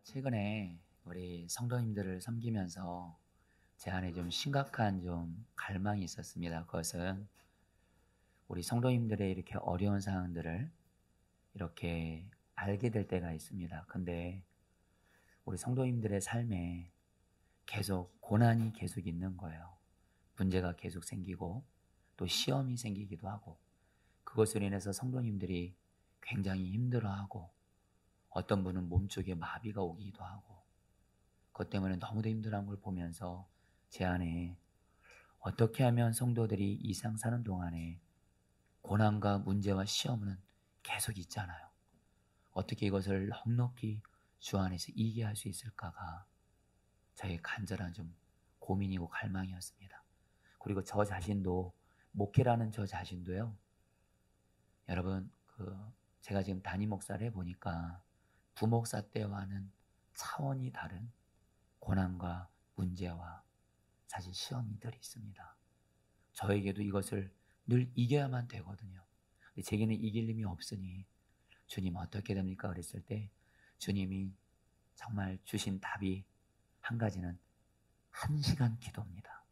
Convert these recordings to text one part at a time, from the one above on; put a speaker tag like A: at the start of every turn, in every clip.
A: 최근에 우리 성도님들을 섬기면서 제 안에 좀 심각한 좀 갈망이 있었습니다. 그것은 우리 성도님들의 이렇게 어려운 상황들을 이렇게 알게 될 때가 있습니다. 근데 우리 성도님들의 삶에 계속 고난이 계속 있는 거예요. 문제가 계속 생기고 또 시험이 생기기도 하고, 그것으로 인해서 성도님들이 굉장히 힘들어하고, 어떤 분은 몸쪽에 마비가 오기도 하고, 그것 때문에 너무도 힘들어한 걸 보면서 제 안에 어떻게 하면 성도들이 이 세상 사는 동안에 고난과 문제와 시험은 계속 있잖아요. 어떻게 이것을 넉넉히 주 안에서 이기게 할 수 있을까가 저의 간절한 좀 고민이고 갈망이었습니다. 그리고 저 자신도, 목회라는 저 자신도요, 여러분, 제가 지금 담임 목사를 해보니까 부목사 때와는 차원이 다른 고난과 문제와 사실 시험이 늘 있습니다. 저에게도 이것을 늘 이겨야만 되거든요. 근데 제게는 이길 힘이 없으니 주님 어떻게 됩니까? 그랬을 때 주님이 정말 주신 답이 한 가지는 1시간 기도입니다.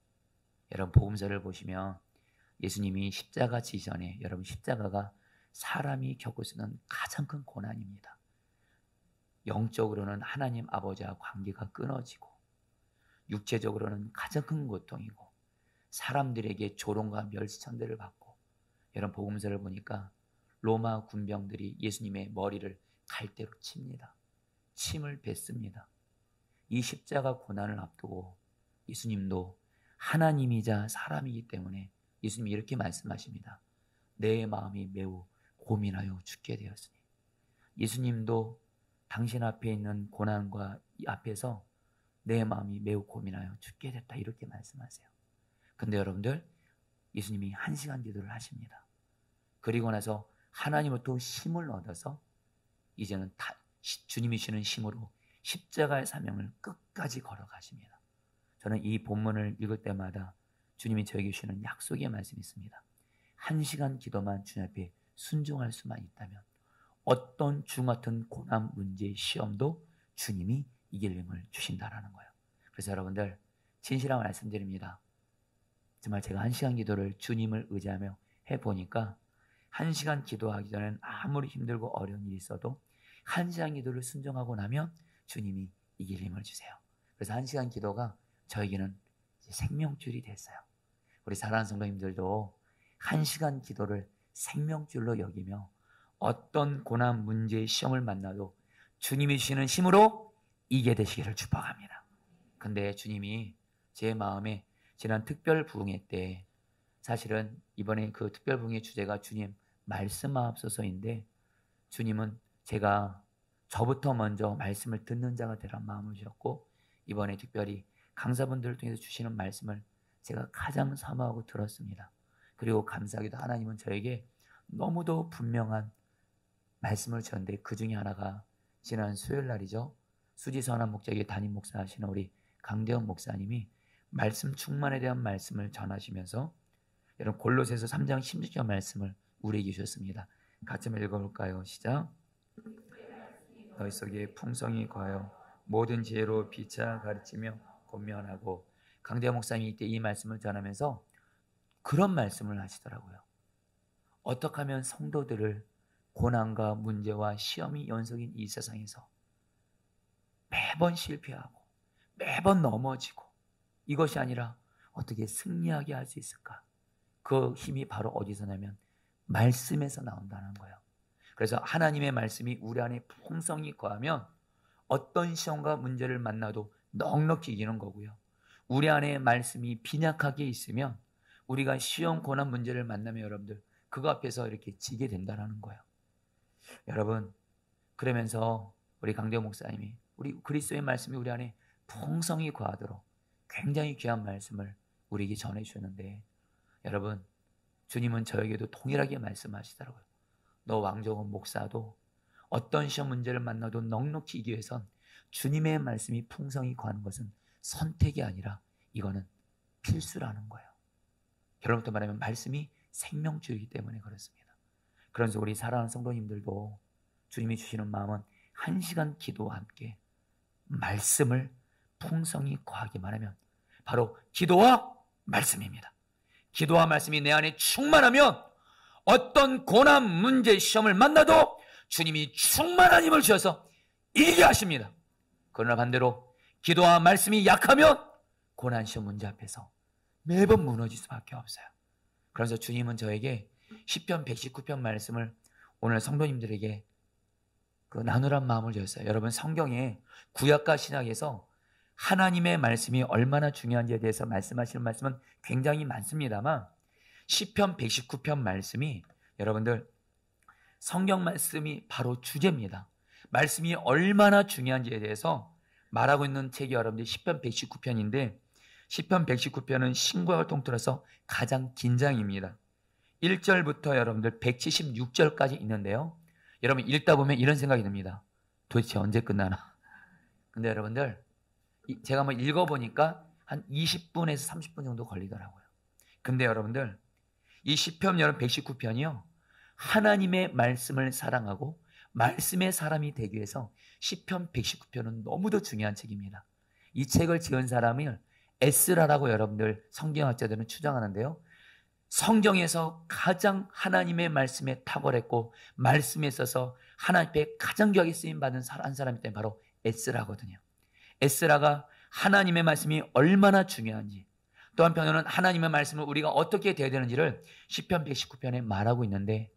A: 여러분, 복음서를 보시면 예수님이 십자가 지전에, 여러분, 십자가가 사람이 겪을 수 있는 가장 큰 고난입니다. 영적으로는 하나님 아버지와 관계가 끊어지고, 육체적으로는 가장 큰 고통이고, 사람들에게 조롱과 멸시천대를 받고, 여러분, 복음서를 보니까 로마 군병들이 예수님의 머리를 갈대로 칩니다. 침을 뱉습니다. 이 십자가 고난을 앞두고 예수님도 하나님이자 사람이기 때문에 예수님이 이렇게 말씀하십니다. 내 마음이 매우 고민하여 죽게 되었으니. 예수님도 당신 앞에 있는 고난과 이 앞에서 내 마음이 매우 고민하여 죽게 됐다, 이렇게 말씀하세요. 근데 여러분들, 예수님이 1시간 기도를 하십니다. 그리고 나서 하나님으로부터 힘을 얻어서 이제는 주님이 주시는 힘으로 십자가의 사명을 끝까지 걸어가십니다. 저는 이 본문을 읽을 때마다 주님이 저에게 주시는 약속의 말씀이 있습니다. 1시간 기도만 주님 앞에 순종할 수만 있다면 어떤 주 같은 고난, 문제, 시험도 주님이 이길 힘을 주신다라는 거예요. 그래서 여러분들, 진실한 말씀드립니다. 정말 제가 1시간 기도를 주님을 의지하며 해보니까 1시간 기도하기 전엔 아무리 힘들고 어려운 일이 있어도 1시간 기도를 순종하고 나면 주님이 이길 힘을 주세요. 그래서 1시간 기도가 저에게는 이제 생명줄이 됐어요. 우리 사랑하는 성도님들도 1시간 기도를 생명줄로 여기며 어떤 고난, 문제, 시험을 만나도 주님이 주시는 힘으로 이기게 되시기를 축복합니다. 근데 주님이 제 마음에 지난 특별 부흥회 때, 사실은 이번에 그 특별 부흥회 주제가 주님 말씀하옵소서인데, 주님은 제가 저부터 먼저 말씀을 듣는 자가 되란 마음을 주셨고, 이번에 특별히 강사분들을 통해서 주시는 말씀을 제가 가장 사모하고 들었습니다. 그리고 감사하게도 하나님은 저에게 너무도 분명한 말씀을 주셨는데, 그 중에 하나가 지난 수요일 날이죠. 수지선한 목자에게 담임 목사 하시는 우리 강대원 목사님이 말씀 충만에 대한 말씀을 전하시면서 여러분, 골로새서 3장 16절 말씀을 우리에게 주셨습니다. 같이 한번 읽어볼까요? 시작. 너희 속에 풍성이 거하여 모든 지혜로 비차 가르치며 권면하고. 강대원 목사님이 이때 이 말씀을 전하면서 그런 말씀을 하시더라고요. 어떻게 하면 성도들을 고난과 문제와 시험이 연속인 이 세상에서 매번 실패하고 매번 넘어지고, 이것이 아니라 어떻게 승리하게 할 수 있을까? 그 힘이 바로 어디서 나면 말씀에서 나온다는 거예요. 그래서 하나님의 말씀이 우리 안에 풍성히 거하면 어떤 시험과 문제를 만나도 넉넉히 이기는 거고요. 우리 안에 말씀이 빈약하게 있으면 우리가 시험, 고난, 문제를 만나면 여러분들 그거 앞에서 이렇게 지게 된다는 거예요. 여러분, 그러면서 우리 강대호 목사님이 우리 그리스도의 말씀이 우리 안에 풍성히 거하도록 굉장히 귀한 말씀을 우리에게 전해주셨는데, 여러분, 주님은 저에게도 동일하게 말씀하시더라고요. 너 왕정원 목사도 어떤 시험 문제를 만나도 넉넉히 이기기 위해선 주님의 말씀이 풍성히 거하는 것은 선택이 아니라 이거는 필수라는 거예요. 결론부터 말하면 말씀이 생명줄이기 때문에 그렇습니다. 그래서 우리 사랑하는 성도님들도 주님이 주시는 마음은 1시간 기도와 함께 말씀을 풍성히 거하기만 하면 바로 기도와 말씀입니다. 기도와 말씀이 내 안에 충만하면 어떤 고난, 문제, 시험을 만나도 주님이 충만한 힘을 주셔서 이기게 하십니다. 그러나 반대로 기도와 말씀이 약하면 고난, 시험, 문제 앞에서 매번 무너질 수밖에 없어요. 그래서 주님은 저에게 시편 119편 말씀을 오늘 성도님들에게 나누란 마음을 주셨어요. 여러분, 성경에 구약과 신약에서 하나님의 말씀이 얼마나 중요한지에 대해서 말씀하시는 말씀은 굉장히 많습니다만 시편 119편 말씀이 여러분들 성경 말씀이 바로 주제입니다. 말씀이 얼마나 중요한지에 대해서 말하고 있는 책이 여러분들 시편 119편인데 시편 119편은 신구약을 통틀어서 가장 긴 장입니다. 1절부터 여러분들 176절까지 있는데요. 여러분 읽다 보면 이런 생각이 듭니다. 도대체 언제 끝나나? 근데 여러분들 제가 한번 읽어보니까 한 20분에서 30분 정도 걸리더라고요. 근데 여러분들 이 시편 여러분 119편이요. 하나님의 말씀을 사랑하고 말씀의 사람이 되기 위해서 시편 119편은 너무도 중요한 책입니다. 이 책을 지은 사람을 에스라라고 여러분들 성경학자들은 추정하는데요. 성경에서 가장 하나님의 말씀에 탁월했고 말씀에 있어서 하나님 앞에 가장 귀하게 쓰임받은 한 사람이 때문에 바로 에스라거든요. 에스라가 하나님의 말씀이 얼마나 중요한지 또 한편으로는 하나님의 말씀을 우리가 어떻게 돼야 되는지를 시편 119편에 말하고 있는데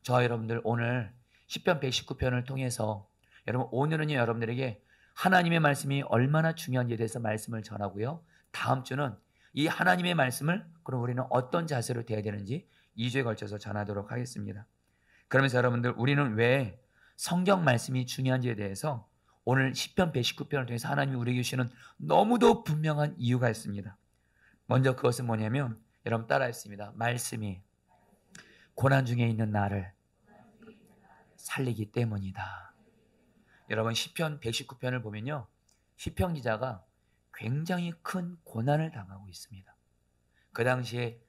A: 저와 여러분들 오늘 시편 119편을 통해서 여러분 오늘은요 여러분들에게 하나님의 말씀이 얼마나 중요한지에 대해서 말씀을 전하고요. 다음 주는 이 하나님의 말씀을 그럼 우리는 어떤 자세로 돼야 되는지 2주에 걸쳐서 전하도록 하겠습니다. 그러면서 여러분들 우리는 왜 성경 말씀이 중요한지에 대해서 오늘 시편 119편을 통해서 하나님이 우리에게 주시는 너무도 분명한 이유가 있습니다. 먼저 그것은 뭐냐면 여러분 따라했습니다. 말씀이 고난 중에 있는 나를 살리기 때문이다. 여러분 시편 119편을 보면요. 시편 기자가 굉장히 큰 고난을 당하고 있습니다. 그 당시에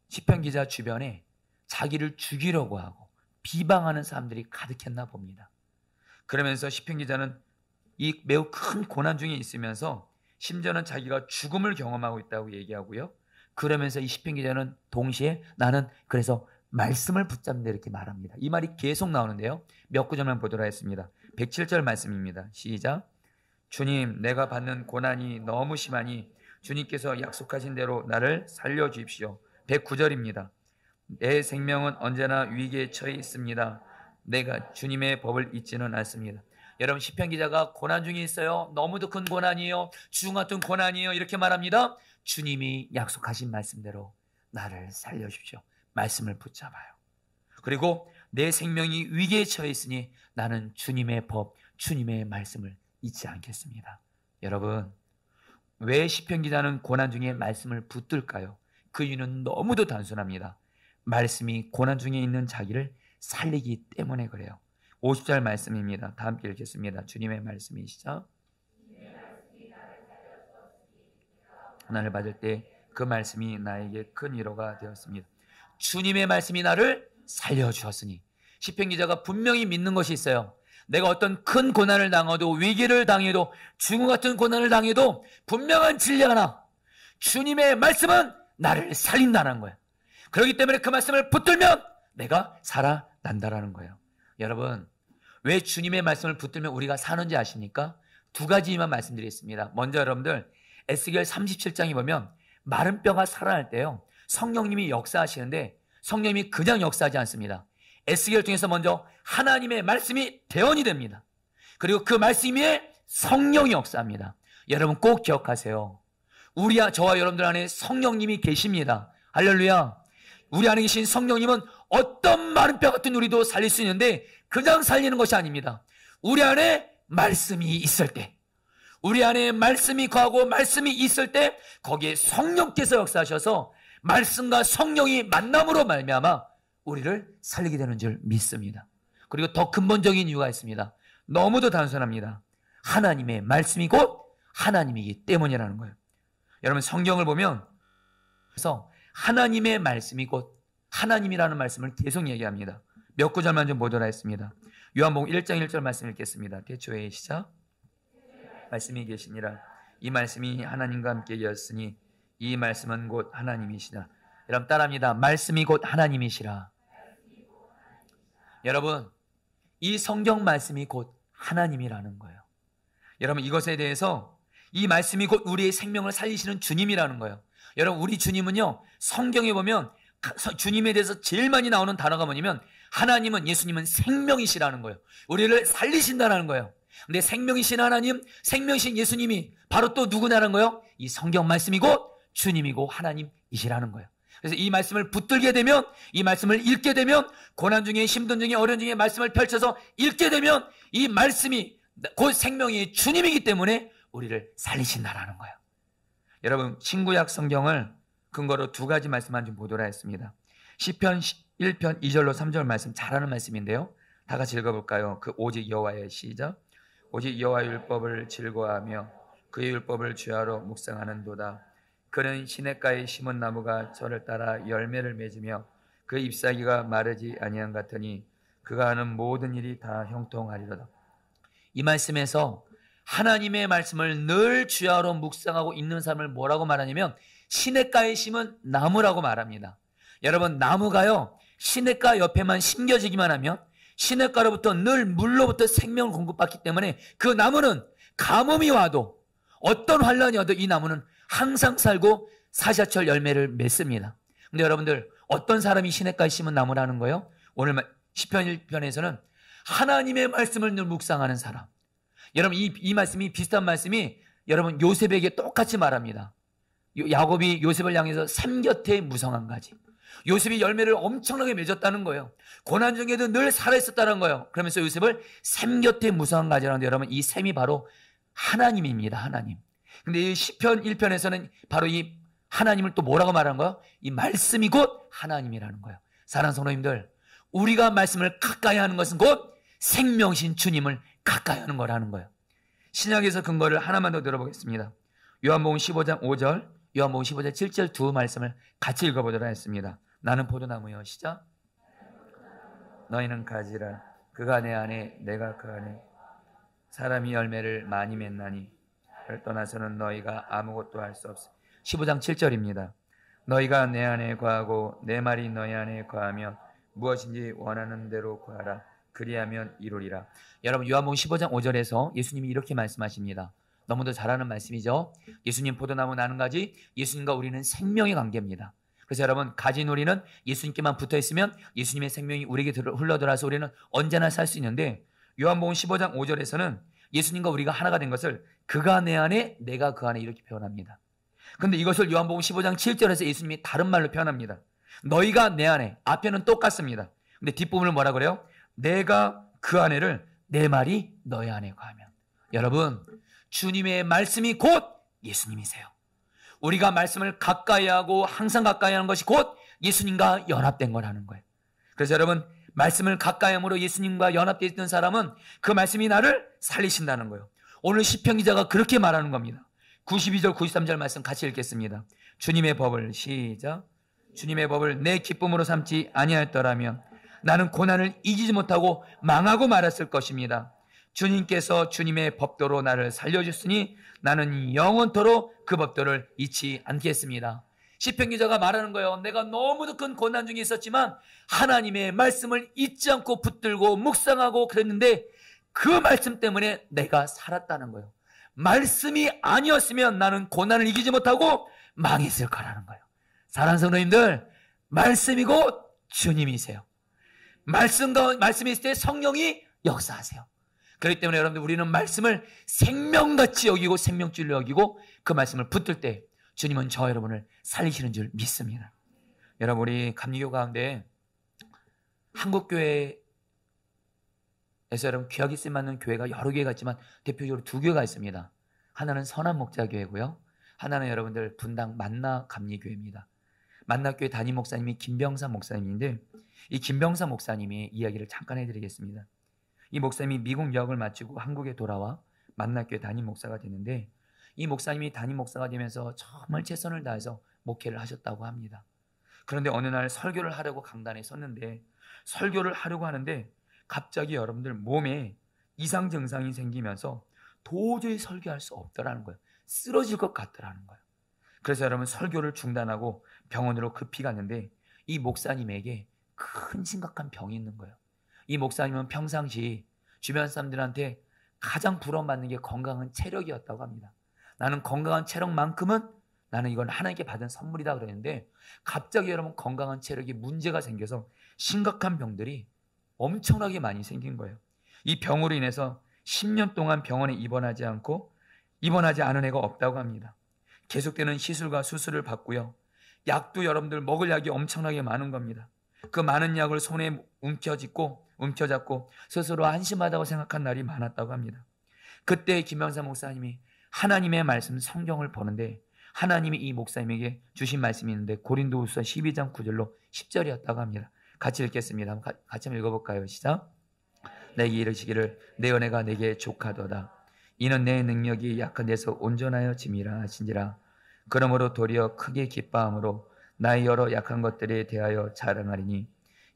A: 시편 기자 주변에 자기를 죽이려고 하고 비방하는 사람들이 가득했나 봅니다. 그러면서 시편 기자는 이 매우 큰 고난 중에 있으면서 심지어는 자기가 죽음을 경험하고 있다고 얘기하고요. 그러면서 이 시편 기자는 동시에 나는 그래서 말씀을 붙잡는다 이렇게 말합니다. 이 말이 계속 나오는데요. 몇 구절만 보도록 하겠습니다. 107절 말씀입니다. 시작. 주님, 내가 받는 고난이 너무 심하니 주님께서 약속하신 대로 나를 살려주십시오. 109절입니다. 내 생명은 언제나 위기에 처해 있습니다. 내가 주님의 법을 잊지는 않습니다. 여러분 시편 기자가 고난 중에 있어요. 너무도 큰 고난이에요. 죽음 같은 고난이에요. 이렇게 말합니다. 주님이 약속하신 말씀대로 나를 살려주십시오. 말씀을 붙잡아요. 그리고 내 생명이 위기에 처해 있으니 나는 주님의 법, 주님의 말씀을 잊지 않겠습니다. 여러분 왜 시편 기자는 고난 중에 말씀을 붙들까요? 그 이유는 너무도 단순합니다. 말씀이 고난 중에 있는 자기를 살리기 때문에 그래요. 50절 말씀입니다. 다 함께 읽겠습니다. 주님의 말씀이시죠? 고난을 받을 때 그 말씀이 나에게 큰 위로가 되었습니다. 주님의 말씀이 나를 살려주었으니 시편 기자가 분명히 믿는 것이 있어요. 내가 어떤 큰 고난을 당해도 위기를 당해도 죽음 같은 고난을 당해도 분명한 진리 하나 주님의 말씀은 나를 살린다는 거예요. 그렇기 때문에 그 말씀을 붙들면 내가 살아난다라는 거예요. 여러분 왜 주님의 말씀을 붙들면 우리가 사는지 아십니까? 두 가지만 말씀드리겠습니다. 먼저 여러분들 에스겔 37장에 보면 마른 뼈가 살아날 때요 성령님이 역사하시는데 성령님이 그냥 역사하지 않습니다. 에스겔을 통해서 먼저 하나님의 말씀이 대언이 됩니다. 그리고 그 말씀 위에 성령이 역사합니다. 여러분 꼭 기억하세요. 저와 여러분들 안에 성령님이 계십니다. 할렐루야. 우리 안에 계신 성령님은 어떤 마른 뼈 같은 우리도 살릴 수 있는데 그냥 살리는 것이 아닙니다. 우리 안에 말씀이 있을 때 우리 안에 말씀이 거하고 말씀이 있을 때 거기에 성령께서 역사하셔서 말씀과 성령이 만남으로 말미암아 우리를 살리게 되는 줄 믿습니다. 그리고 더 근본적인 이유가 있습니다. 너무도 단순합니다. 하나님의 말씀이 곧 하나님이기 때문이라는 거예요. 여러분 성경을 보면 그래서 하나님의 말씀이 곧 하나님이라는 말씀을 계속 얘기합니다. 몇 구절만 좀 보도록 하겠습니다. 요한복음 1장 1절 말씀 읽겠습니다. 태초에 시작. 말씀이 계시니라. 이 말씀이 하나님과 함께 계셨으니 이 말씀은 곧 하나님이시라. 여러분 따라합니다. 말씀이 곧 하나님이시라. 여러분, 이 성경 말씀이 곧 하나님이라는 거예요. 여러분, 이것에 대해서 이 말씀이 곧 우리의 생명을 살리시는 주님이라는 거예요. 여러분, 우리 주님은요, 성경에 보면 주님에 대해서 제일 많이 나오는 단어가 뭐냐면 하나님은, 예수님은 생명이시라는 거예요. 우리를 살리신다는 거예요. 근데 생명이신 하나님, 생명이신 예수님이 바로 또 누구냐는 거예요? 이 성경 말씀이 곧 주님이고 하나님이시라는 거예요. 그래서 이 말씀을 붙들게 되면, 이 말씀을 읽게 되면, 고난 중에, 힘든 중에, 어려운 중에 말씀을 펼쳐서 읽게 되면 이 말씀이 곧 생명이 주님이기 때문에 우리를 살리신다라는 거예요. 여러분, 신구약 성경을 근거로 두 가지 말씀만 좀 보도록 하겠습니다. 시편 1편 2절로 3절 말씀, 잘하는 말씀인데요. 다 같이 읽어볼까요? 그 오직 여호와의 시작. 오직 여호와의 율법을 즐거워하며 그의 율법을 주야로 묵상하는도다. 그는 시냇가에 심은 나무가 저를 따라 열매를 맺으며 그 잎사귀가 마르지 아니한 같으니 그가 하는 모든 일이 다 형통하리로다. 이 말씀에서 하나님의 말씀을 늘 주야로 묵상하고 있는 사람을 뭐라고 말하냐면 시냇가에 심은 나무라고 말합니다. 여러분, 나무가요, 시냇가 옆에만 심겨지기만 하면 시냇가로부터 늘 물로부터 생명을 공급받기 때문에 그 나무는 가뭄이 와도 어떤 환란이 와도 이 나무는 항상 살고 사시사철 열매를 맺습니다. 근데 여러분들, 어떤 사람이 시냇가에 심은 나무라는 거예요? 오늘 시편 1편에서는 하나님의 말씀을 늘 묵상하는 사람. 여러분, 이 말씀이, 비슷한 말씀이 여러분 요셉에게 똑같이 말합니다. 야곱이 요셉을 향해서 삼곁에 무성한 가지. 요셉이 열매를 엄청나게 맺었다는 거예요. 고난 중에도 늘 살아있었다는 거예요. 그러면서 요셉을 삼곁에 무성한 가지라는데, 여러분, 이 셈이 바로 하나님입니다. 하나님. 근데 이 시편 1편에서는 바로 이 하나님을 또 뭐라고 말하는 거예요? 이 말씀이 곧 하나님이라는 거예요. 사랑하는 성도님들, 우리가 말씀을 가까이 하는 것은 곧 생명신 주님을 가까이 하는 거라는 거예요. 신약에서 근거를 하나만 더 들어보겠습니다. 요한복음 15장 5절, 요한복음 15장 7절 두 말씀을 같이 읽어보도록 하겠습니다. 나는 포도나무여, 시작. 너희는 가지라. 그가 내 안에 내가 그 안에. 사람이 열매를 많이 맺나니 그를 떠나서는 너희가 아무것도 할 수 없어. 15장 7절입니다. 너희가 내 안에 거하고 내 말이 너희 안에 거하면 무엇인지 원하는 대로 구하라. 그리하면 이루리라. 여러분, 요한복음 15장 5절에서 예수님이 이렇게 말씀하십니다. 너무도 잘하는 말씀이죠. 예수님 포도나무, 나는 가지, 예수님과 우리는 생명의 관계입니다. 그래서 여러분, 가진 우리는 예수님께만 붙어있으면 예수님의 생명이 우리에게 흘러들어서 우리는 언제나 살 수 있는데, 요한복음 15장 5절에서는 예수님과 우리가 하나가 된 것을 그가 내 안에 내가 그 안에 이렇게 표현합니다. 그런데 이것을 요한복음 15장 7절에서 예수님이 다른 말로 표현합니다. 너희가 내 안에, 앞에는 똑같습니다. 근데 뒷부분을 뭐라 그래요? 내가 그 안에를, 내 말이 너희 안에 거하면. 여러분, 주님의 말씀이 곧 예수님이세요. 우리가 말씀을 가까이 하고 항상 가까이 하는 것이 곧 예수님과 연합된 거라는 거예요. 그래서 여러분, 말씀을 가까이 함으로 예수님과 연합되어 있던 사람은 그 말씀이 나를 살리신다는 거예요. 오늘 시편 기자가 그렇게 말하는 겁니다. 92절 93절 말씀 같이 읽겠습니다. 주님의 법을, 시작. 주님의 법을 내 기쁨으로 삼지 아니하였더라면 나는 고난을 이기지 못하고 망하고 말았을 것입니다. 주님께서 주님의 법도로 나를 살려주시니 나는 영원토록 그 법도를 잊지 않겠습니다. 시편 기자가 말하는 거예요. 내가 너무도 큰 고난 중에 있었지만 하나님의 말씀을 잊지 않고 붙들고 묵상하고 그랬는데 그 말씀 때문에 내가 살았다는 거예요. 말씀이 아니었으면 나는 고난을 이기지 못하고 망했을 거라는 거예요. 사랑하는 성도님들, 말씀이 곧 주님이세요. 말씀이 있을 때 성령이 역사하세요. 그렇기 때문에 여러분들, 우리는 말씀을 생명같이 여기고 생명줄로 여기고 그 말씀을 붙들 때 주님은 저 여러분을 살리시는 줄 믿습니다. 여러분, 우리 감리교 가운데 한국교회에서 여러분 귀하게 쓰임받는 교회가 여러 개가 있지만 대표적으로 두 교회가 있습니다. 하나는 선한목자교회고요, 하나는 여러분들 분당 만나 감리교회입니다. 만나교회 담임 목사님이 김병삼 목사님인데, 이 김병삼 목사님의 이야기를 잠깐 해드리겠습니다. 이 목사님이 미국 유학을 마치고 한국에 돌아와 만나교회 담임 목사가 되는데, 이 목사님이 담임 목사가 되면서 정말 최선을 다해서 목회를 하셨다고 합니다. 그런데 어느 날 설교를 하려고 강단에 섰는데, 설교를 하려고 하는데 갑자기 여러분들 몸에 이상 증상이 생기면서 도저히 설교할 수 없더라는 거예요. 쓰러질 것 같더라는 거예요. 그래서 여러분 설교를 중단하고 병원으로 급히 갔는데 이 목사님에게 큰 심각한 병이 있는 거예요. 이 목사님은 평상시 주변 사람들한테 가장 부러워받는 게 건강한 체력이었다고 합니다. 나는 건강한 체력만큼은 나는 이건 하나님께 받은 선물이다 그랬는데, 갑자기 여러분 건강한 체력이 문제가 생겨서 심각한 병들이 엄청나게 많이 생긴 거예요. 이 병으로 인해서 10년 동안 병원에 입원하지 않은 애가 없다고 합니다. 계속되는 시술과 수술을 받고요. 약도 여러분들 먹을 약이 엄청나게 많은 겁니다. 그 많은 약을 손에 움켜잡고 스스로 한심하다고 생각한 날이 많았다고 합니다. 그때 김병사 목사님이 하나님의 말씀 성경을 보는데, 하나님이 이 목사님에게 주신 말씀이 있는데 고린도후서 12장 9절로 10절이었다고 합니다. 같이 읽겠습니다. 같이 한번 읽어볼까요? 시작. 내게 이르시기를 내 은혜가 내게 족하도다. 이는 내 능력이 약한 데서 온전하여 짐이라 하신지라. 그러므로 도리어 크게 기뻐함으로 나의 여러 약한 것들에 대하여 자랑하리니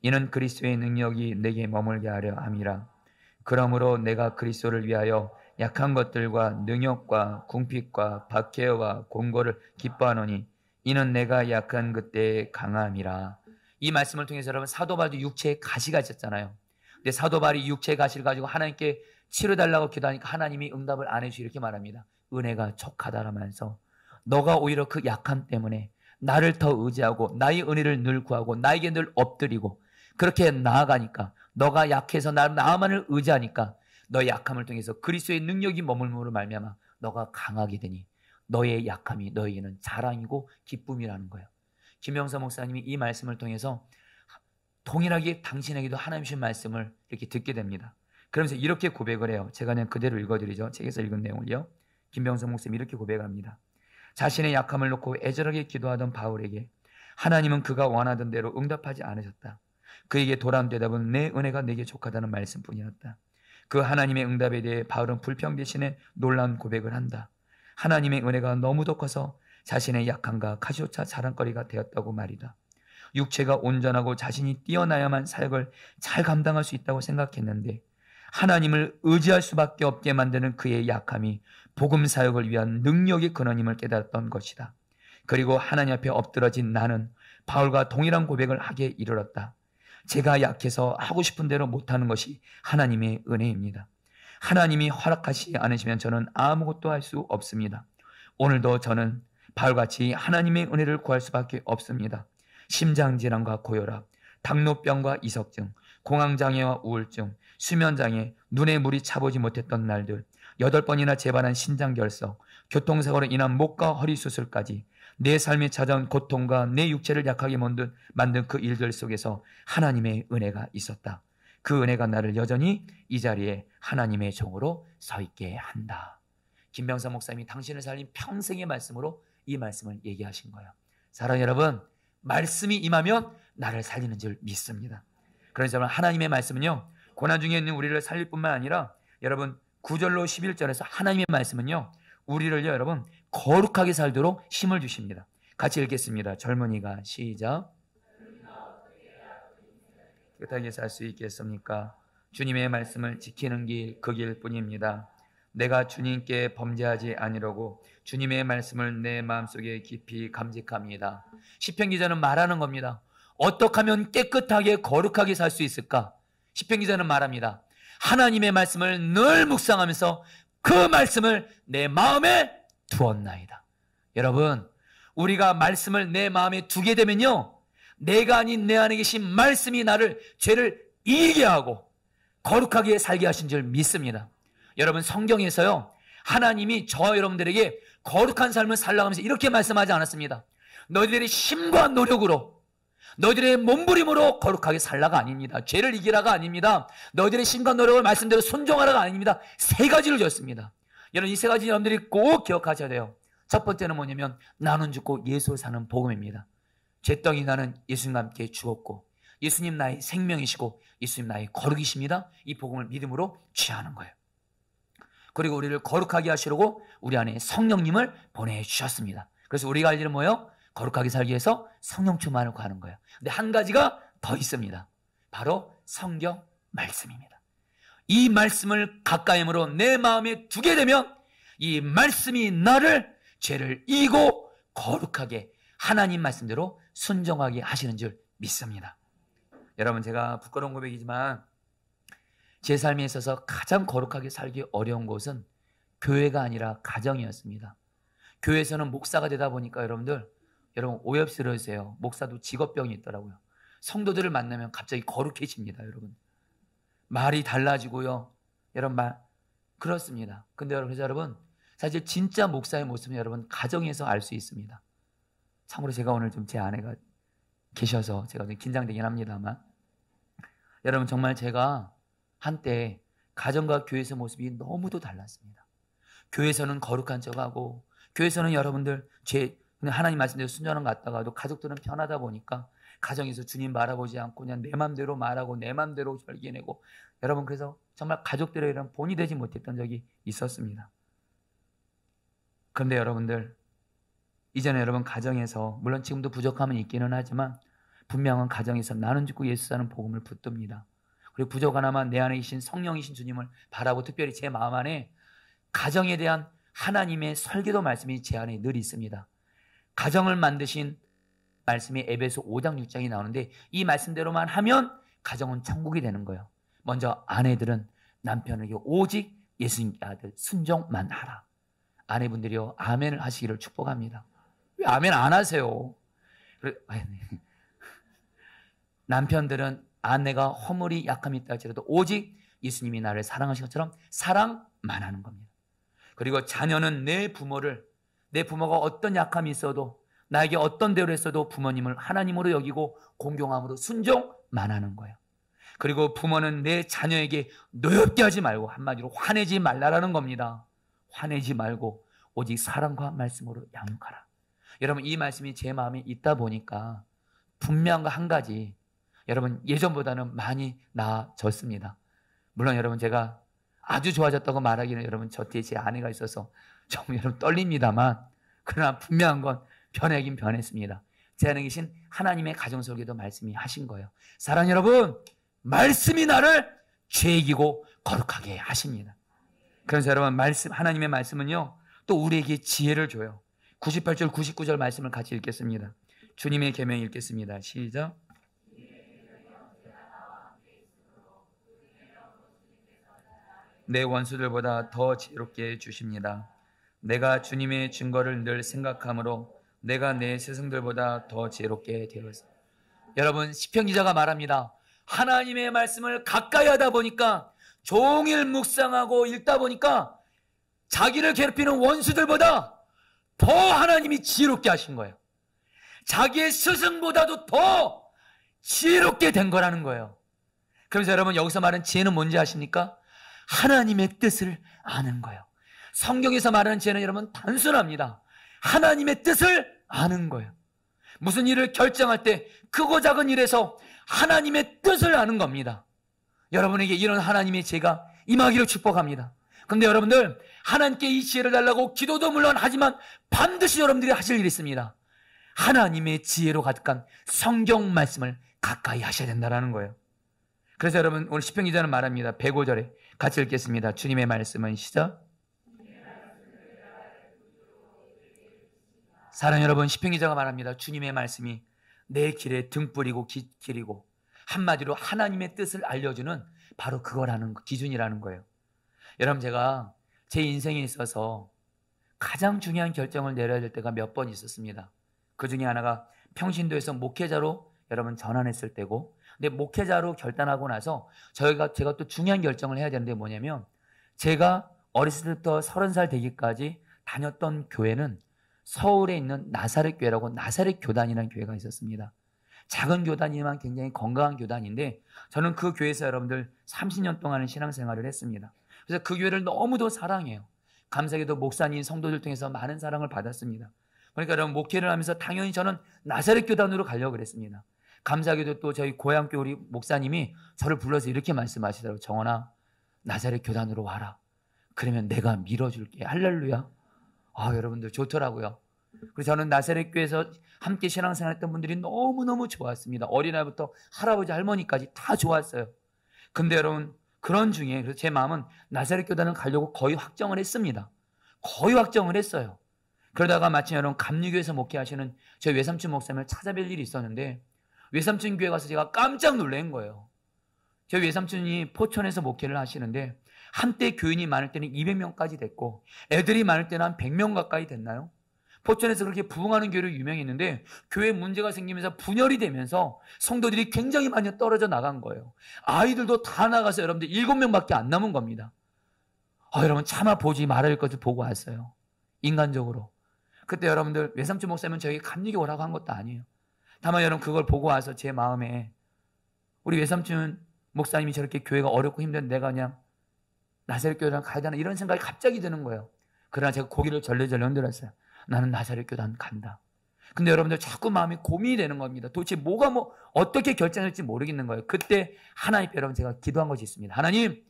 A: 이는 그리스도의 능력이 내게 머물게 하려 함이라. 그러므로 내가 그리스도를 위하여 약한 것들과 능욕과 궁핍과 박해와 공고를 기뻐하노니 이는 내가 약한 그때의 강함이라. 이 말씀을 통해서 여러분 사도 바울도 육체에 가시가 있었잖아요. 근데 사도 바울이 육체의 가시를 가지고 하나님께 치료달라고 기도하니까 하나님이 응답을 안 해주시고 이렇게 말합니다. 은혜가 촉하다라면서 너가 오히려 그 약함 때문에 나를 더 의지하고 나의 은혜를 늘 구하고 나에게 늘 엎드리고 그렇게 나아가니까, 너가 약해서 나만을 의지하니까 너의 약함을 통해서 그리스도의 능력이 머물므로 말미암아 너가 강하게 되니 너의 약함이 너에게는 자랑이고 기쁨이라는 거예요. 김영사 목사님이 이 말씀을 통해서 동일하게 당신에게도 하나님 주신 말씀을 이렇게 듣게 됩니다. 그러면서 이렇게 고백을 해요. 제가 그냥 그대로 읽어드리죠. 책에서 읽은 내용을요. 김병성 목사님이 이렇게 고백합니다. 자신의 약함을 놓고 애절하게 기도하던 바울에게 하나님은 그가 원하던 대로 응답하지 않으셨다. 그에게 돌아온 대답은 내 은혜가 내게 족하다는 말씀뿐이었다. 그 하나님의 응답에 대해 바울은 불평 대신에 놀라운 고백을 한다. 하나님의 은혜가 너무도 커서 자신의 약함과 가시오차 자랑거리가 되었다고 말이다. 육체가 온전하고 자신이 뛰어나야만 사역을 잘 감당할 수 있다고 생각했는데 하나님을 의지할 수밖에 없게 만드는 그의 약함이 복음 사역을 위한 능력의 근원임을 깨달았던 것이다. 그리고 하나님 앞에 엎드러진 나는 바울과 동일한 고백을 하게 이르렀다. 제가 약해서 하고 싶은 대로 못하는 것이 하나님의 은혜입니다. 하나님이 허락하시지 않으시면 저는 아무것도 할 수 없습니다. 오늘도 저는 바울같이 하나님의 은혜를 구할 수밖에 없습니다. 심장질환과 고혈압, 당뇨병과 이석증, 공황장애와 우울증, 수면장애, 눈에 물이 차보지 못했던 날들, 8번이나 재발한 신장결석, 교통사고로 인한 목과 허리 수술까지 내 삶에 찾아온 고통과 내 육체를 약하게 만든 그 일들 속에서 하나님의 은혜가 있었다. 그 은혜가 나를 여전히 이 자리에 하나님의 종으로 서 있게 한다. 김병사 목사님이 당신을 살린 평생의 말씀으로 이 말씀을 얘기하신 거예요. 사랑하는 여러분, 말씀이 임하면 나를 살리는 줄 믿습니다. 그래서 하나님의 말씀은요, 고난 중에 있는 우리를 살릴 뿐만 아니라 여러분 9절로 11절에서 하나님의 말씀은요, 우리를요 여러분 거룩하게 살도록 힘을 주십니다. 같이 읽겠습니다. 젊은이가 시작. 깨끗하게 살 수 있겠습니까? 주님의 말씀을 지키는 길, 그 길뿐입니다. 내가 주님께 범죄하지 아니라고 주님의 말씀을 내 마음속에 깊이 감직합니다. 시편 기자는 말하는 겁니다. 어떻게 하면 깨끗하게 거룩하게 살 수 있을까? 시편 기자는 말합니다. 하나님의 말씀을 늘 묵상하면서 그 말씀을 내 마음에 두었나이다. 여러분, 우리가 말씀을 내 마음에 두게 되면요, 내가 아닌 내 안에 계신 말씀이 나를 죄를 이기게 하고 거룩하게 살게 하신 줄 믿습니다. 여러분, 성경에서요 하나님이 저와 여러분들에게 거룩한 삶을 살라고 하면서 이렇게 말씀하지 않았습니다. 너희들의 힘과 노력으로, 너희들의 몸부림으로 거룩하게 살라가 아닙니다. 죄를 이기라가 아닙니다. 너희들의 힘과 노력을 말씀대로 순종하라가 아닙니다. 3가지를 줬습니다. 여러분, 이 3가지 여러분들이 꼭 기억하셔야 돼요. 첫 번째는 뭐냐면 나는 죽고 예수 사는 복음입니다. 죄덩이 나는 예수님과 함께 죽었고 예수님 나의 생명이시고 예수님 나의 거룩이십니다. 이 복음을 믿음으로 취하는 거예요. 그리고 우리를 거룩하게 하시려고 우리 안에 성령님을 보내주셨습니다. 그래서 우리가 할 일은 뭐예요? 거룩하게 살기 위해서 성령 충만을 구하는 거예요. 근데 한 가지가 더 있습니다. 바로 성경 말씀입니다. 이 말씀을 가까이므로 내 마음에 두게 되면 이 말씀이 나를 죄를 이기고 거룩하게 하나님 말씀대로 순종하게 하시는 줄 믿습니다. 여러분, 제가 부끄러운 고백이지만 제 삶에 있어서 가장 거룩하게 살기 어려운 곳은 교회가 아니라 가정이었습니다. 교회에서는 목사가 되다 보니까 여러분 오해 없이 들어주세요. 목사도 직업병이 있더라고요. 성도들을 만나면 갑자기 거룩해집니다. 여러분, 말이 달라지고요. 여러분, 그렇습니다. 근데 여러분, 사실 진짜 목사의 모습은 여러분 가정에서 알 수 있습니다. 참고로 제가 오늘 좀 제 아내가 계셔서 제가 좀 긴장되긴 합니다만, 여러분, 정말 제가 한때 가정과 교회에서 모습이 너무도 달랐습니다. 교회에서는 거룩한 척하고, 교회에서는 여러분들 하나님 말씀대로 순종하는 것 같다가도 가족들은 편하다 보니까 가정에서 주님 바라보지 않고 그냥 내 맘대로 말하고 내 맘대로 결기내고, 여러분, 그래서 정말 가족들의 이런 본이 되지 못했던 적이 있었습니다. 그런데 여러분들, 이전에 여러분 가정에서, 물론 지금도 부족함은 있기는 하지만 분명한 가정에서 나는 죽고 예수 사는 복음을 붙듭니다. 그리고 부족하나마 내 안에 계신 성령이신 주님을 바라고, 특별히 제 마음 안에 가정에 대한 하나님의 설계도 말씀이 제 안에 늘 있습니다. 가정을 만드신 말씀이 에베소 5장 6장이 나오는데, 이 말씀대로만 하면 가정은 천국이 되는 거예요. 먼저 아내들은 남편에게 오직 예수님의 아들 순종만 하라. 아내분들이요, 아멘을 하시기를 축복합니다. 왜 아멘 안 하세요? 남편들은 아내가 허물이 약함이 있다 할지라도 오직 예수님이 나를 사랑하신 것처럼 사랑만 하는 겁니다. 그리고 자녀는 내 부모가 어떤 약함이 있어도, 나에게 어떤 대로 했어도 부모님을 하나님으로 여기고 공경함으로 순종만 하는 거예요. 그리고 부모는 내 자녀에게 노엽게 하지 말고, 한마디로 화내지 말라라는 겁니다. 화내지 말고 오직 사랑과 말씀으로 양육하라. 여러분, 이 말씀이 제 마음에 있다 보니까 분명한 거 한 가지, 여러분, 예전보다는 많이 나아졌습니다. 물론 여러분, 제가 아주 좋아졌다고 말하기는 여러분, 저 뒤에 제 아내가 있어서 좀 여러분 떨립니다만, 그러나 분명한 건 변하긴 변했습니다. 제 안에 계신 하나님의 가정설계도 말씀이 하신 거예요. 사랑하는 여러분, 말씀이 나를 죄 이기고 거룩하게 하십니다. 그래서 여러분, 하나님의 말씀은요, 또 우리에게 지혜를 줘요. 98절 99절 말씀을 같이 읽겠습니다. 주님의 계명 읽겠습니다. 시작. 내 원수들보다 더 지혜롭게 해주십니다. 내가 주님의 증거를 늘 생각하므로 내가 내 스승들보다 더 지혜롭게 되었습니다. 여러분, 시편 기자가 말합니다. 하나님의 말씀을 가까이 하다 보니까, 종일 묵상하고 읽다 보니까 자기를 괴롭히는 원수들보다 더 하나님이 지혜롭게 하신 거예요. 자기의 스승보다도 더 지혜롭게 된 거라는 거예요. 그래서 여러분, 여기서 말하는 지혜는 뭔지 아십니까? 하나님의 뜻을 아는 거예요. 성경에서 말하는 지혜는 여러분 단순합니다. 하나님의 뜻을 아는 거예요. 무슨 일을 결정할 때 크고 작은 일에서 하나님의 뜻을 아는 겁니다. 여러분에게 이런 하나님의 지혜가 임하기를 축복합니다. 그런데 여러분들, 하나님께 이 지혜를 달라고 기도도 물론 하지만 반드시 여러분들이 하실 일이 있습니다. 하나님의 지혜로 가득한 성경 말씀을 가까이 하셔야 된다는 거예요. 그래서 여러분, 오늘 시편 기자는 말합니다. 105절에 같이 읽겠습니다. 주님의 말씀은 시작. 사랑하는 여러분, 시편 기자가 말합니다. 주님의 말씀이 내 길에 등불이고 길이고, 한마디로 하나님의 뜻을 알려주는 바로 그거라는 기준이라는 거예요. 여러분, 제가 제 인생에 있어서 가장 중요한 결정을 내려야 될 때가 몇 번 있었습니다. 그 중에 하나가 평신도에서 목회자로 여러분 전환했을 때고, 근데 목회자로 결단하고 나서 제가 또 중요한 결정을 해야 되는데 뭐냐면, 제가 어렸을 때부터 30살 되기까지 다녔던 교회는 서울에 있는 나사렛 교회라고 나사렛 교단이라는 교회가 있었습니다. 작은 교단이지만 굉장히 건강한 교단인데, 저는 그 교회에서 여러분들 30년 동안은 신앙생활을 했습니다. 그래서 그 교회를 너무도 사랑해요. 감사하게도 목사님, 성도들 통해서 많은 사랑을 받았습니다. 그러니까 여러분, 목회를 하면서 당연히 저는 나사렛 교단으로 가려고 그랬습니다. 감사하게도 또 저희 고향교 우리 목사님이 저를 불러서 이렇게 말씀하시더라고요. 정원아, 나사렛 교단으로 와라. 그러면 내가 밀어줄게. 할렐루야. 여러분들 좋더라고요. 그래서 저는 나사렛 교회에서 함께 신앙생활했던 분들이 너무너무 좋았습니다. 어린아이부터 할아버지 할머니까지 다 좋았어요. 근데 여러분, 그런 중에 그래서 제 마음은 나사렛 교단을 가려고 거의 확정을 했습니다. 거의 확정을 했어요. 그러다가 마침 여러분 감리교에서 목회하시는 저희 외삼촌 목사님을 찾아뵐 일이 있었는데 외삼촌 교회 가서 제가 깜짝 놀란 거예요. 저희 외삼촌이 포천에서 목회를 하시는데 한때 교인이 많을 때는 200명까지 됐고 애들이 많을 때는 한 100명 가까이 됐나요? 포천에서 그렇게 부흥하는 교회로 유명했는데 교회에 문제가 생기면서 분열이 되면서 성도들이 굉장히 많이 떨어져 나간 거예요. 아이들도 다 나가서 여러분들 7명밖에 안 남은 겁니다. 여러분 차마 보지 말아야 할 것을 보고 왔어요. 인간적으로. 그때 여러분들 외삼촌 목사님은 저에게 감리교 오라고 한 것도 아니에요. 다만 여러분 그걸 보고 와서 제 마음에 우리 외삼촌 목사님이 저렇게 교회가 어렵고 힘든데 내가 그냥 나사렛 교회랑 가야 되나 이런 생각이 갑자기 드는 거예요. 그러나 제가 고개를 절레절레 흔들었어요. 나는 나사렛 교단 간다. 근데 여러분들 자꾸 마음이 고민이 되는 겁니다. 도대체 뭐가 어떻게 결정할지 모르겠는 거예요. 그때 하나님 여러분 제가 기도한 것이 있습니다. 하나님,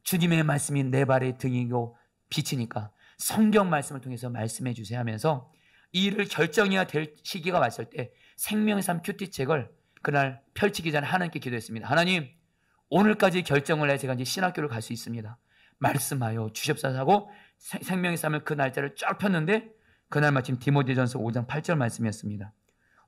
A: 주님의 말씀이 내 발의 등이고 빛이니까 성경 말씀을 통해서 말씀해 주세요 하면서 이 일을 결정해야 될 시기가 왔을 때 생명의 삶 큐티책을 그날 펼치기 전에 하나님께 기도했습니다. 하나님, 오늘까지 결정을 해 제가 이제 신학교를 갈 수 있습니다. 말씀하여 주십사서 하고 생명의 삶을 그 날짜를 쫙 폈는데 그날 마침 디모데전서 5장 8절 말씀이었습니다.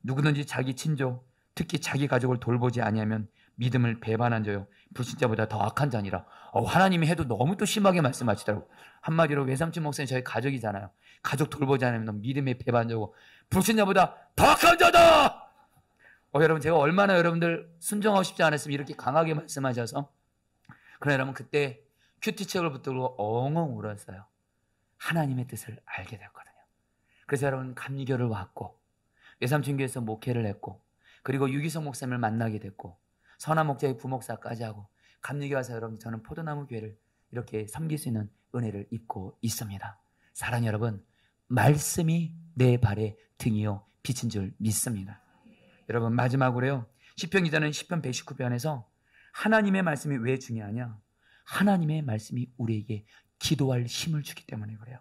A: 누구든지 자기 친족, 특히 자기 가족을 돌보지 아니하면 믿음을 배반한 자요 불신자보다 더 악한 자니라. 하나님이 해도 너무 또 심하게 말씀하시더라고요. 한마디로 외삼촌 목사님 저희 가족이잖아요. 가족 돌보지 않으면 믿음의 배반자고 불신자보다 더 악한 자다. 여러분 제가 얼마나 여러분들 순종하고 싶지 않았으면 이렇게 강하게 말씀하셔서. 그러나 여러분 그때 큐티책을 붙들고 엉엉 울었어요. 하나님의 뜻을 알게 되었거든요. 그래서 여러분 감리교를 왔고 외삼촌교에서 목회를 했고 그리고 유기성 목사님을 만나게 됐고 선한 목자의 부목사까지 하고 감리교 와서 여러분 저는 포도나무 교회를 이렇게 섬길 수 있는 은혜를 입고 있습니다. 사랑하는 여러분, 말씀이 내 발의 등이요 빛인 줄 믿습니다. 여러분 마지막으로요, 시편 기자는 시편 119편에서 하나님의 말씀이 왜 중요하냐? 하나님의 말씀이 우리에게 기도할 힘을 주기 때문에 그래요.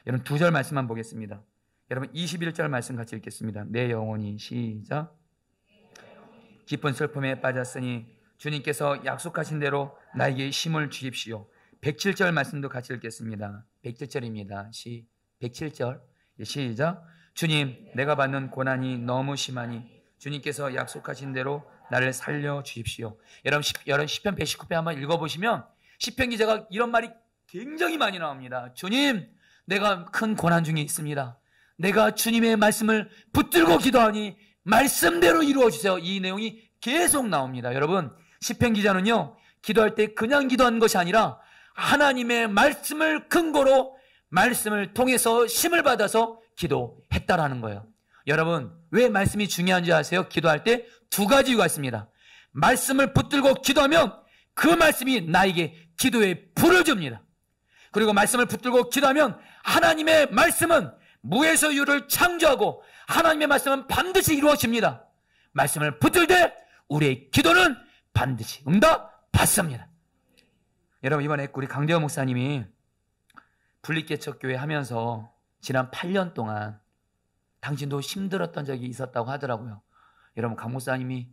A: 여러분 2절 말씀만 보겠습니다. 여러분 21절 말씀 같이 읽겠습니다. 내 영혼이 시작. 깊은 슬픔에 빠졌으니 주님께서 약속하신 대로 나에게 힘을 주십시오. 107절 말씀도 같이 읽겠습니다. 107절입니다. 107절 시작. 주님, 내가 받는 고난이 너무 심하니 주님께서 약속하신 대로 나를 살려주십시오. 여러분 시편 119편 한번 읽어보시면 시편 기자가 이런 말이 굉장히 많이 나옵니다. 주님, 내가 큰 고난 중에 있습니다. 내가 주님의 말씀을 붙들고 기도하니 말씀대로 이루어주세요. 이 내용이 계속 나옵니다. 여러분 시편 기자는요 기도할 때 그냥 기도한 것이 아니라 하나님의 말씀을 근거로 말씀을 통해서 힘을 받아서 기도했다라는 거예요. 여러분 왜 말씀이 중요한지 아세요? 기도할 때 2가지 이유가 있습니다. 말씀을 붙들고 기도하면 그 말씀이 나에게 기도의 불을 줍니다. 그리고 말씀을 붙들고 기도하면 하나님의 말씀은 무에서 유를 창조하고 하나님의 말씀은 반드시 이루어집니다. 말씀을 붙들 때 우리의 기도는 반드시 응답 받습니다. 여러분 이번에 우리 강대호 목사님이 분리개척교회 하면서 지난 8년 동안 당신도 힘들었던 적이 있었다고 하더라고요. 여러분 강 목사님이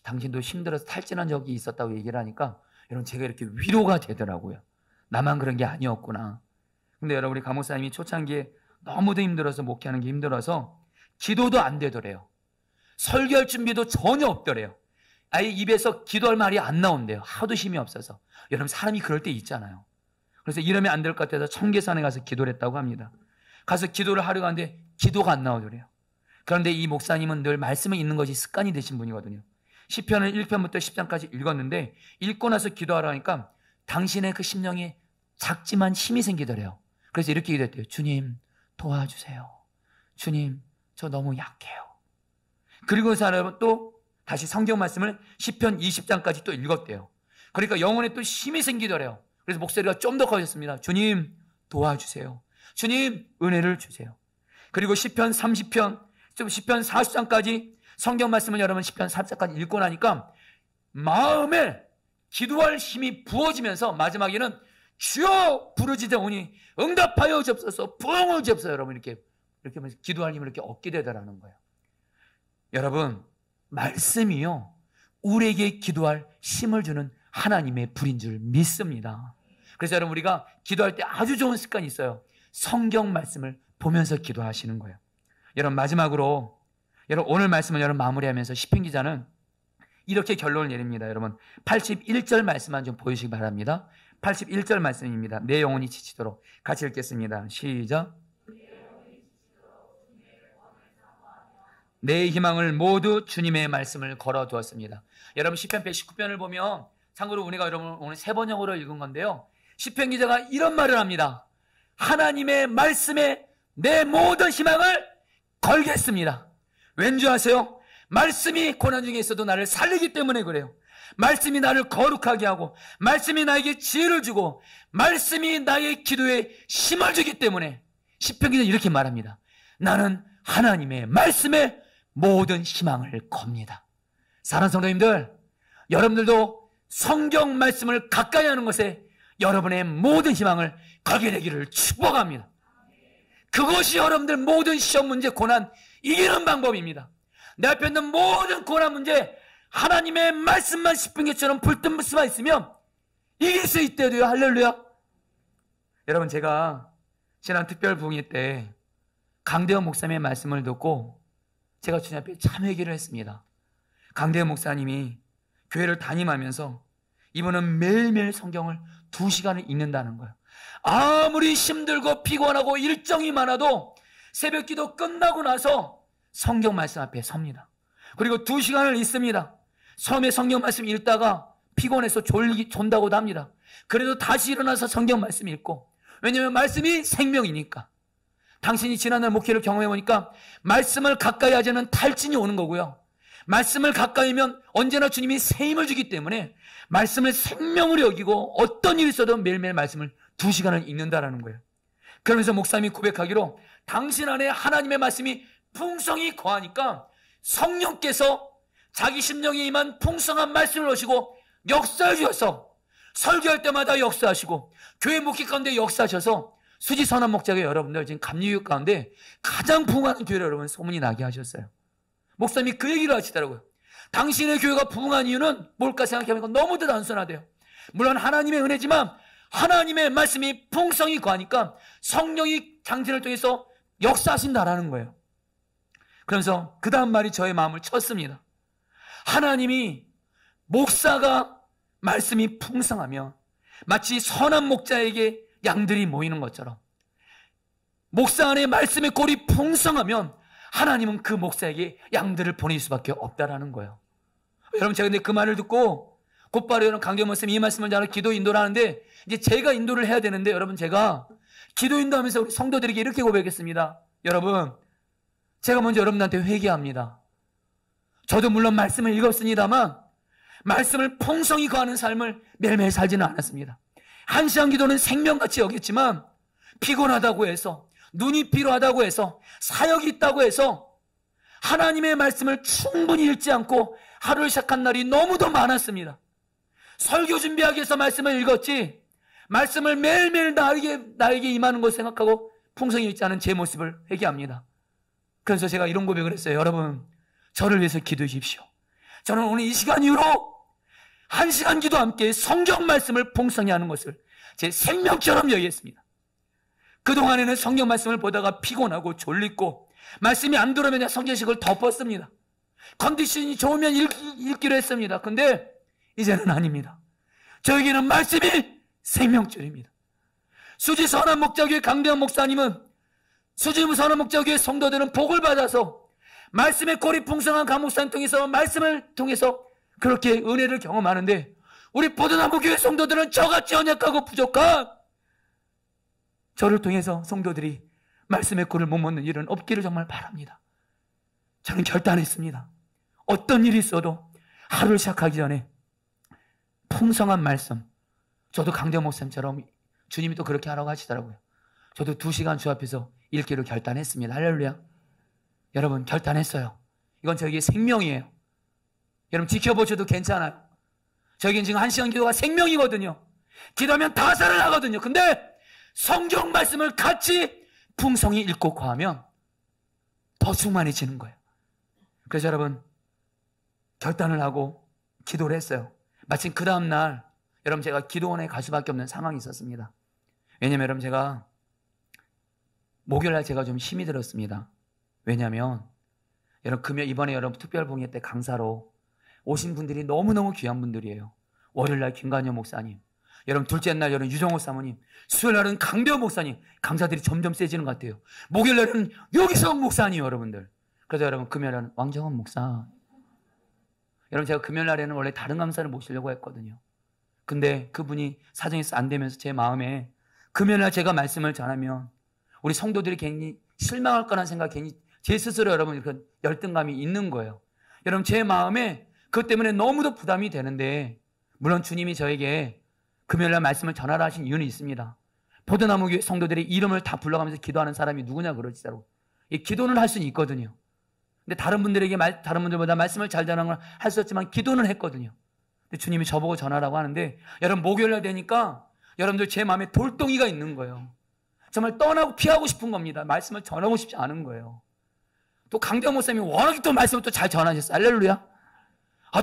A: 당신도 힘들어서 탈진한 적이 있었다고 얘기를 하니까 여러분 제가 이렇게 위로가 되더라고요. 나만 그런 게 아니었구나. 근데 여러분 우리 강 목사님이 초창기에 너무도 힘들어서 목회하는 게 힘들어서 기도도 안 되더래요. 설교할 준비도 전혀 없더래요. 아예 입에서 기도할 말이 안 나온대요. 하도 힘이 없어서. 여러분 사람이 그럴 때 있잖아요. 그래서 이러면 안 될 것 같아서 청계산에 가서 기도를 했다고 합니다. 가서 기도를 하려고 하는데 기도가 안 나오더래요. 그런데 이 목사님은 늘 말씀을 읽는 것이 습관이 되신 분이거든요. 시편을 1편부터 10장까지 읽었는데 읽고 나서 기도하라 하니까 당신의 그 심령에 작지만 힘이 생기더래요. 그래서 이렇게 기도했대요. 주님 도와주세요. 주님 저 너무 약해요. 그리고 사람은 또 다시 성경 말씀을 시편 20장까지 또 읽었대요. 그러니까 영혼에 또 힘이 생기더래요. 그래서 목소리가 좀 더 커졌습니다. 주님 도와주세요. 주님 은혜를 주세요. 그리고 시편 30편, 시편 40장까지 성경 말씀을 여러분 시편 40장까지 읽고 나니까 마음에 기도할 힘이 부어지면서 마지막에는 주여 부르짖으오니 응답하여 주옵소서 부흥을 주옵소서 여러분 이렇게 이렇게 하면서 기도할 힘을 이렇게 얻게 되더라는 거예요. 여러분, 말씀이요, 우리에게 기도할 힘을 주는 하나님의 불인 줄 믿습니다. 그래서 여러분, 우리가 기도할 때 아주 좋은 습관이 있어요. 성경 말씀을 보면서 기도하시는 거예요. 여러분, 마지막으로 여러분, 오늘 말씀을 여러분 마무리하면서 시편 기자는 이렇게 결론을 내립니다. 여러분, 81절 말씀만 좀 보여주시기 바랍니다. 81절 말씀입니다. 내 영혼이 지치도록. 같이 읽겠습니다. 시작. 내 희망을 모두 주님의 말씀을 걸어두었습니다. 여러분, 시편 119편을 보면, 참고로 우리가 여러분 오늘 세 번역으로 읽은 건데요, 시편 기자가 이런 말을 합니다. 하나님의 말씀에 내 모든 희망을 걸겠습니다. 왠지 아세요? 말씀이 고난 중에 있어도 나를 살리기 때문에 그래요. 말씀이 나를 거룩하게 하고, 말씀이 나에게 지혜를 주고, 말씀이 나의 기도에 힘을 주기 때문에 시편 기자는 이렇게 말합니다. 나는 하나님의 말씀에 모든 희망을 겁니다. 사랑하는 성도님들, 여러분들도 성경 말씀을 가까이 하는 것에 여러분의 모든 희망을 걸게 되기를 축복합니다. 그것이 여러분들 모든 시험 문제, 고난 이기는 방법입니다. 내 앞에 있는 모든 고난 문제, 하나님의 말씀만 씹은 것처럼 불뜬 수만 있으면 이길 수 있대요. 할렐루야. 여러분, 제가 지난 특별 부흥회 때 강대원 목사님의 말씀을 듣고 제가 주님 앞에 참 회개를 했습니다. 강대원 목사님이 교회를 담임하면서 이분은 매일매일 성경을 2시간을 읽는다는 거예요. 아무리 힘들고 피곤하고 일정이 많아도 새벽 기도 끝나고 나서 성경 말씀 앞에 섭니다. 그리고 2시간을 읽습니다. 처음에 성경 말씀 읽다가 피곤해서 존다고도 합니다. 그래도 다시 일어나서 성경 말씀 읽고, 왜냐하면 말씀이 생명이니까. 당신이 지난날 목회를 경험해보니까 말씀을 가까이 하자는 탈진이 오는 거고요, 말씀을 가까이 하면 언제나 주님이 새 힘을 주기 때문에 말씀을 생명으로 여기고 어떤 일이 있어도 매일매일 말씀을 2시간을 읽는다라는 거예요. 그러면서 목사님이 고백하기로 당신 안에 하나님의 말씀이 풍성히 거하니까 성령께서 자기 심령에 임한 풍성한 말씀을 오시고 역사해 주셔서 설교할 때마다 역사하시고 교회 목회 가운데 역사하셔서 수지 선한 목자가 여러분들 지금 감리교육 가운데 가장 부흥하는 교회를 여러분 소문이 나게 하셨어요. 목사님이 그 얘기를 하시더라고요. 당신의 교회가 부흥한 이유는 뭘까 생각해보니까 너무도 단순하대요. 물론 하나님의 은혜지만 하나님의 말씀이 풍성히 거하니까 성령이 당신을 통해서 역사하신다라는 거예요. 그러면서 그 다음 말이 저의 마음을 쳤습니다. 하나님이 목사가 말씀이 풍성하면 마치 선한 목자에게 양들이 모이는 것처럼 목사 안에 말씀의 꼴이 풍성하면 하나님은 그 목사에게 양들을 보낼 수밖에 없다라는 거예요. 여러분, 제가 근데 그 말을 듣고 곧바로 여러분 강대원 목사님 이 말씀을 전하러 기도 인도를 하는데, 이제 제가 인도를 해야 되는데, 여러분 제가 기도 인도하면서 우리 성도들에게 이렇게 고백했습니다. 여러분, 제가 먼저 여러분들한테 회개합니다. 저도 물론 말씀을 읽었습니다만 말씀을 풍성히 거하는 삶을 매일매일 살지는 않았습니다. 한 시간 기도는 생명같이 여겼지만 피곤하다고 해서, 눈이 피로하다고 해서, 사역이 있다고 해서 하나님의 말씀을 충분히 읽지 않고 하루를 시작한 날이 너무도 많았습니다. 설교 준비하기 위해서 말씀을 읽었지 말씀을 매일매일 나에게 임하는 것을 생각하고 풍성히 읽지 않은 제 모습을 회개합니다. 그래서 제가 이런 고백을 했어요. 여러분, 저를 위해서 기도해 주십시오. 저는 오늘 이 시간 이후로 1시간 기도 함께 성경 말씀을 풍성히 하는 것을 제 생명처럼 여기겠습니다. 그동안에는 성경 말씀을 보다가 피곤하고 졸리고 말씀이 안 들어오면 성경식을 덮었습니다. 컨디션이 좋으면 읽기로 했습니다. 근데 이제는 아닙니다. 저에게는 말씀이 생명줄입니다. 수지 선한 목자교회 강대원 목사님은, 수지 선한 목자교회 성도들은 복을 받아서 말씀의 꼴이 풍성한 강 목사님 통해서 말씀을 통해서 그렇게 은혜를 경험하는데, 우리 포도나무 교회 성도들은 저같이 연약하고 부족한 저를 통해서 성도들이 말씀의 꼴을 못 먹는 일은 없기를 정말 바랍니다. 저는 결단했습니다. 어떤 일이 있어도 하루를 시작하기 전에 풍성한 말씀, 저도 강대원 목사님처럼 주님이 또 그렇게 하라고 하시더라고요. 저도 2시간 주 앞에서 읽기로 결단했습니다. 할렐루야. 여러분, 결단했어요. 이건 저에게 생명이에요. 여러분, 지켜보셔도 괜찮아요. 저에겐 지금 1시간 기도가 생명이거든요. 기도하면 다 살아나거든요. 근데 성경 말씀을 같이 풍성히 읽고 과하면 더 충만해지는 거예요. 그래서 여러분 결단을 하고 기도를 했어요. 마침 그 다음날 여러분 제가 기도원에 갈 수밖에 없는 상황이 있었습니다. 왜냐면 여러분 제가 목요일날 제가 좀 힘이 들었습니다. 왜냐면 여러분 이번에 여러분 특별봉회 때 강사로 오신 분들이 너무너무 귀한 분들이에요. 월요일날 김관현 목사님, 여러분 둘째 날 여러분 유정호 사모님, 수요일날은 강대호 목사님, 강사들이 점점 세지는 것 같아요. 목요일날은 여기서 목사님 여러분들. 그래서 여러분 금요일날은 왕정원 목사. 여러분 제가 금요일날에는 원래 다른 강사를 모시려고 했거든요. 근데 그분이 사정이 안 되면서 제 마음에 금요일날 제가 말씀을 전하면 우리 성도들이 괜히 실망할 거라는 생각, 괜히 제 스스로 여러분 이렇게 열등감이 있는 거예요. 여러분 제 마음에 그것 때문에 너무도 부담이 되는데, 물론 주님이 저에게 금요일날 말씀을 전하라 하신 이유는 있습니다. 포도나무 교회 성도들의 이름을 다 불러가면서 기도하는 사람이 누구냐 그러시더라고요. 이 기도는 할 수는 있거든요. 근데 다른 분들보다 말씀을 잘 전하는 걸 할 수 없지만 기도는 했거든요. 근데 주님이 저보고 전하라고 하는데, 여러분 목요일날 되니까 여러분들 제 마음에 돌덩이가 있는 거예요. 정말 떠나고 피하고 싶은 겁니다. 말씀을 전하고 싶지 않은 거예요. 또 강대호 목사님이 워낙에 또 말씀을 또 잘 전하셨어요. 할렐루야.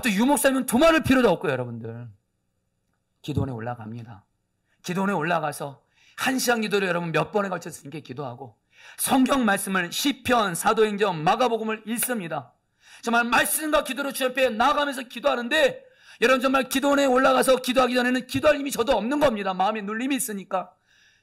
A: 또 유 목사님은 두말할 필요도 없고요. 여러분들 기도원에 올라갑니다. 기도원에 올라가서 1시간 기도를 여러분 몇 번에 걸쳐서 이렇게 기도하고 성경 말씀을 시편, 사도행전, 마가복음을 읽습니다. 정말 말씀과 기도로 주 옆에 나아가면서 기도하는데, 여러분 정말 기도원에 올라가서 기도하기 전에는 기도할 힘이 저도 없는 겁니다. 마음에 눌림이 있으니까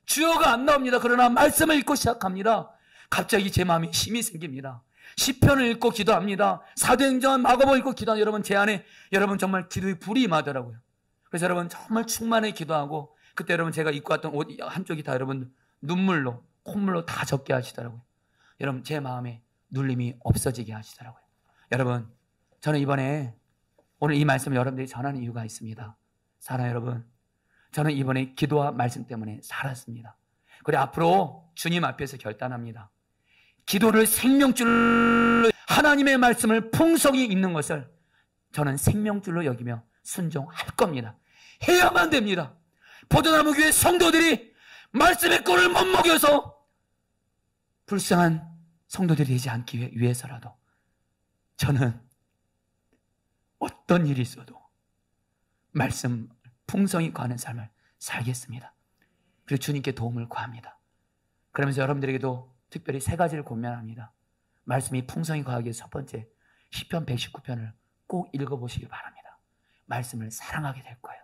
A: 주어가 안 나옵니다. 그러나 말씀을 읽고 시작합니다. 갑자기 제 마음에 힘이 생깁니다. 시편을 읽고 기도합니다. 사도행전, 마가복음 읽고 기도하는 여러분 제 안에 여러분 정말 기도의 불이 임하더라고요. 그래서 여러분 정말 충만히 기도하고, 그때 여러분 제가 입고 왔던 옷 한쪽이 다 여러분 눈물로 콧물로 다 젖게 하시더라고요. 여러분 제 마음에 눌림이 없어지게 하시더라고요. 여러분 저는 이번에 오늘 이 말씀을 여러분들이 전하는 이유가 있습니다. 사랑하는 여러분, 저는 이번에 기도와 말씀 때문에 살았습니다. 그리고 앞으로 주님 앞에서 결단합니다. 기도를 생명줄로, 하나님의 말씀을 풍성히 읽는 것을 저는 생명줄로 여기며 순종할 겁니다. 해야만 됩니다. 포도나무 교회 성도들이 말씀의 꼴을 못 먹여서 불쌍한 성도들이 되지 않기 위해서라도 저는 어떤 일이 있어도 말씀 풍성히 거하는 삶을 살겠습니다. 그리고 주님께 도움을 구합니다. 그러면서 여러분들에게도 특별히 3가지를 권면합니다. 말씀이 풍성히 거하기 위해서 첫 번째, 시편 119편을 꼭 읽어보시기 바랍니다. 말씀을 사랑하게 될 거예요.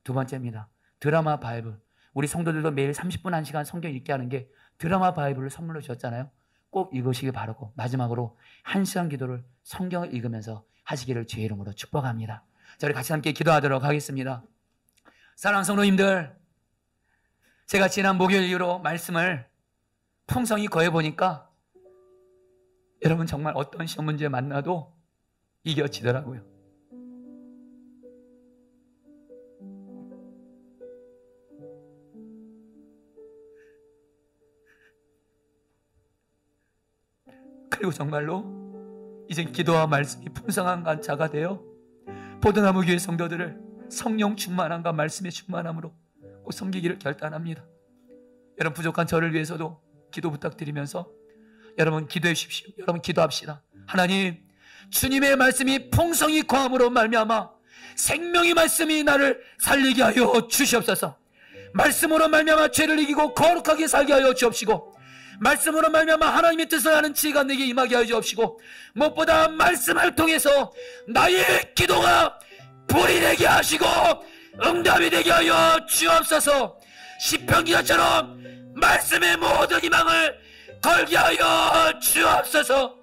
A: 두 번째입니다. 드라마 바이블. 우리 성도들도 매일 30분 1시간 성경 읽게 하는 게 드라마 바이블을 선물로 주셨잖아요. 꼭 읽으시기 바라고, 마지막으로 1시간 기도를 성경을 읽으면서 하시기를 주의 이름으로 축복합니다. 자, 우리 같이 함께 기도하도록 하겠습니다. 사랑하는 성도님들, 제가 지난 목요일 이후로 말씀을 풍성히 거해보니까 여러분 정말 어떤 시험 문제 만나도 이겨지더라고요. 그리고 정말로 이젠 기도와 말씀이 풍성한 자가 되어 포도나무 교회 성도들을 성령 충만함과 말씀의 충만함으로 꼭 섬기기를 결단합니다. 여러분 부족한 저를 위해서도 기도 부탁드리면서 여러분 기도해 주십시오. 여러분 기도합시다. 하나님, 주님의 말씀이 풍성히 거함으로 말미암아 생명의 말씀이 나를 살리게 하여 주시옵소서. 말씀으로 말미암아 죄를 이기고 거룩하게 살게 하여 주옵시고, 말씀으로 말미암아 하나님의 뜻을 아는 지혜가 내게 임하게 하여 주옵시고, 무엇보다 말씀을 통해서 나의 기도가 불이 되게 하시고 응답이 되게 하여 주옵소서. 시편 기자처럼 말씀의 모든 희망을 걸게 하여 주옵소서.